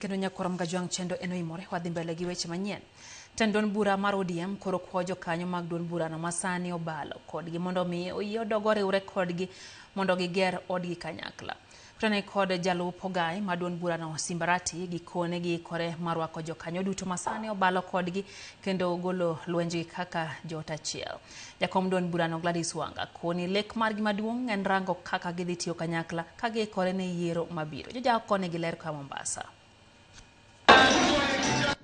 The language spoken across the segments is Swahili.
Kendo nyakoram gajwang chendo eno imore wadhi mbele gi weche manyien. Tendon bura mar ODM koro kwa jokanyo mag duond bura no masani obalo kodgi mondo mi oyie dogore ure kodgi mondo giger odgi kanyakla. Kutane kod jalup ogai ma duond bura no Simbarati gikone gi kore marwako jokanyo duto masani obalo kodgi kendo golo lwenji kaka jota chiel. Jakom duond bura no Gladys Wanga koni lek margi maduong' en rango kaka gidhi tiyo kanyakla kagi kore ne yiero mabiro. Joja kone giler ka Mombasa.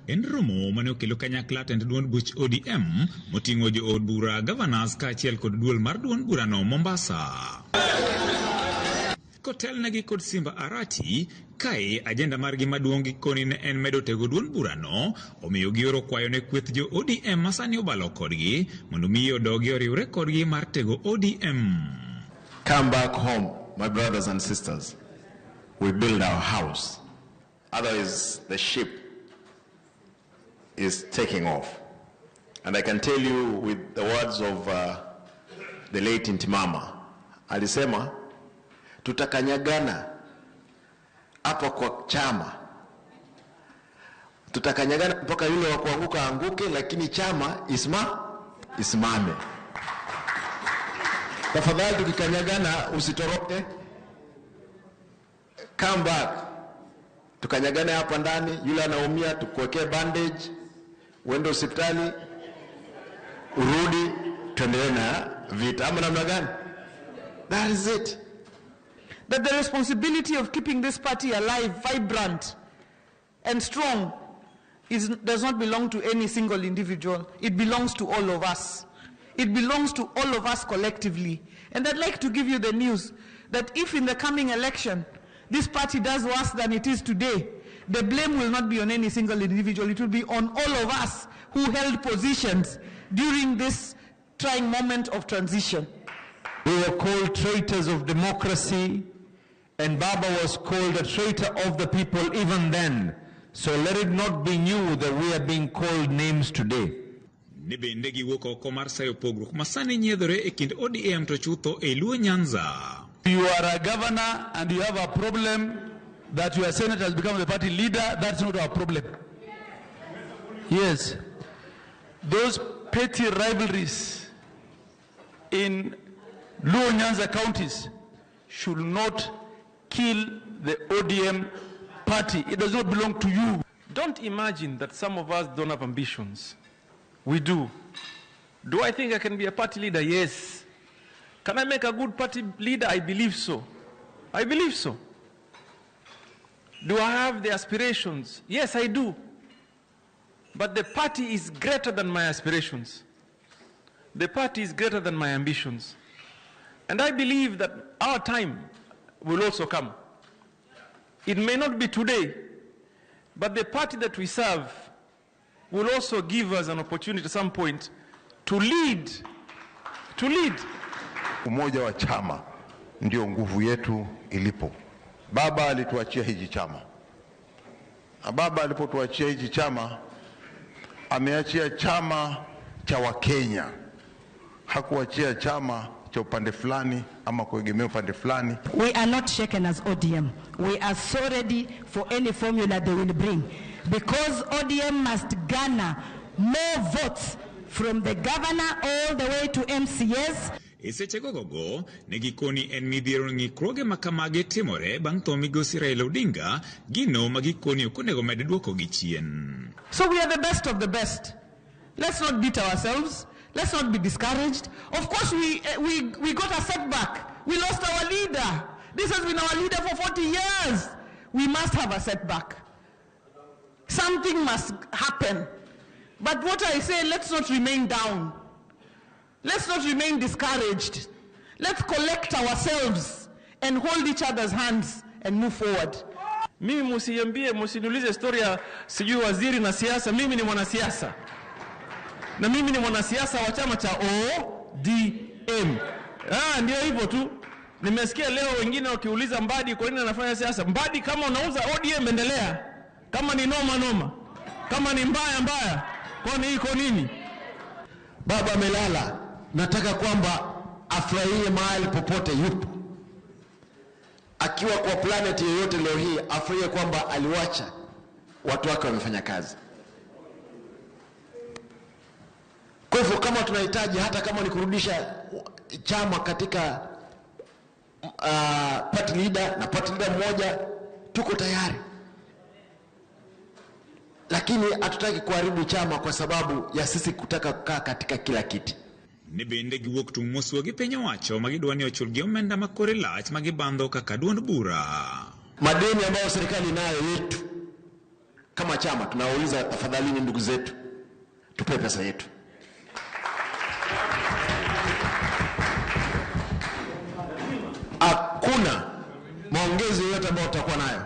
En romo mane okelo kanyakla tend duond buch ODM moting'o jo od bura governors kaachiel kod duol mar duond bura no Mombasa. Kotelnegi kod Simbarati kae ajenda margi maduong' koni ne en medo tego duond bura no omiyo gioro kwayo ne kweth jo ODM masani obalo kodgi mondo miyo odogi oriwre kodgi mar tego ODM. Come back home, my brothers and sisters. We build our house. Otherwise, the ship is taking off. And I can tell you with the words of the late Intimama, alisema, tutakanyagana hapa kwa chama. Tutakanyagana mpaka yule wa kuanguka anguke, lakini chama isimame. Tafadhali tukikanyagana usitoroke. Come back. Tukanyagane hapa ndani, yule anaumia tukuwekee bandage, uende hospitali, urudi, tuendelee na vita. Ama namna gani? That is it. That the responsibility of keeping this party alive, vibrant, and strong does not belong to any single individual. It belongs to all of us. It belongs to all of us collectively. And I'd like to give you the news that if in the coming election, this party does worse than it is today, the blame will not be on any single individual. It will be on all of us who held positions during this trying moment of transition. We were called traitors of democracy, and Baba was called a traitor of the people even then. So let it not be new that we are being called names today. Nibendegi woko komar sayo pogruok masani nyiedhore e kind ODM to chutho e luo Nyanza. You are a governor and you have a problem that your senator has become the party leader. That's not our problem. Yes. Those petty rivalries in Luo Nyanza counties should not kill the ODM party. It does not belong to you. Don't imagine that some of us don't have ambitions. We do. Do I think I can be a party leader? Yes. Can I make a good party leader? I believe so. I believe so. Do I have the aspirations? Yes, I do. But the party is greater than my aspirations. The party is greater than my ambitions. And I believe that our time will also come. It may not be today, but the party that we serve will also give us an opportunity at some point to lead. To lead. Umoja wa chama ndio nguvu yetu ilipo. Baba alituachia hiji chama. Na baba alipotuachia hiji chama, ameachia chama cha Wakenya. Hakuachia chama cha upande fulani ama kuegemea upande fulani. We are not shaken as ODM. We are so ready for any formula they will bring. Because ODM must garner more votes from the governor all the way to MCS. Seche gogo negikoni en midhiero ng'ikruoge makamage timore bang' tho migosi Raila Odinga gino magikoni okonego med duoko gi chien. So we are the best of the best. Let's not beat ourselves. Let's not be discouraged. Of course we got a setback. We lost our leader. This has been our leader for 40 years. We must have a setback. Something must happen. But what I say, let's not remain down. Let's not remain discouraged. Let's collect ourselves and hold each other's hands and move forward. Mimi musiambie, musinulize historia sijui waziri na siasa. Mimi ni mwanasiasa. Na mimi ni mwanasiasa wa chama cha ODM. Ndio hivyo tu. Nimesikia leo wengine wakiuliza Mbadi kwa nini anafanya siasa. Mbadi, kama unauza ODM endelea. Kama ni noma noma. Kama ni mbaya mbaya. Kwani iko nini? Baba amelala. Nataka kwamba afurahie mahali popote yupo. Akiwa kwa planet yoyote leo hii, afurahie kwamba aliwacha watu wake wamefanya kazi. Kwa hivyo kama tunahitaji, hata kama ni kurudisha chama katika party leader na party leader mmoja, tuko tayari, lakini hatutaki kuharibu chama kwa sababu ya sisi kutaka kukaa katika kila kiti. Ni bende giwuok tung' mosua gi piny owacho magidwa ni ochul gi omenda makore lach magibandho kaka duond bura. Madeni ambayo serikali nayo yetu kama chama, tunauliza tafadhali, ndugu zetu, tupe pesa yetu. Hakuna maongezi yoyote ambayo tutakuwa nayo.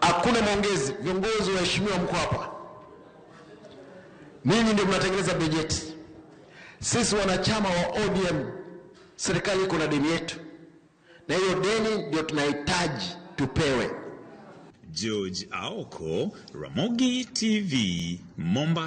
Hakuna maongezi. Viongozi waheshimiwa mko hapa, ninyi ndio mnatengeneza bajeti. Sisi wanachama wa ODM, serikali iko na deni yetu, na hiyo deni ndio tunahitaji tupewe. George Aoko, Ramogi TV, Mombasa.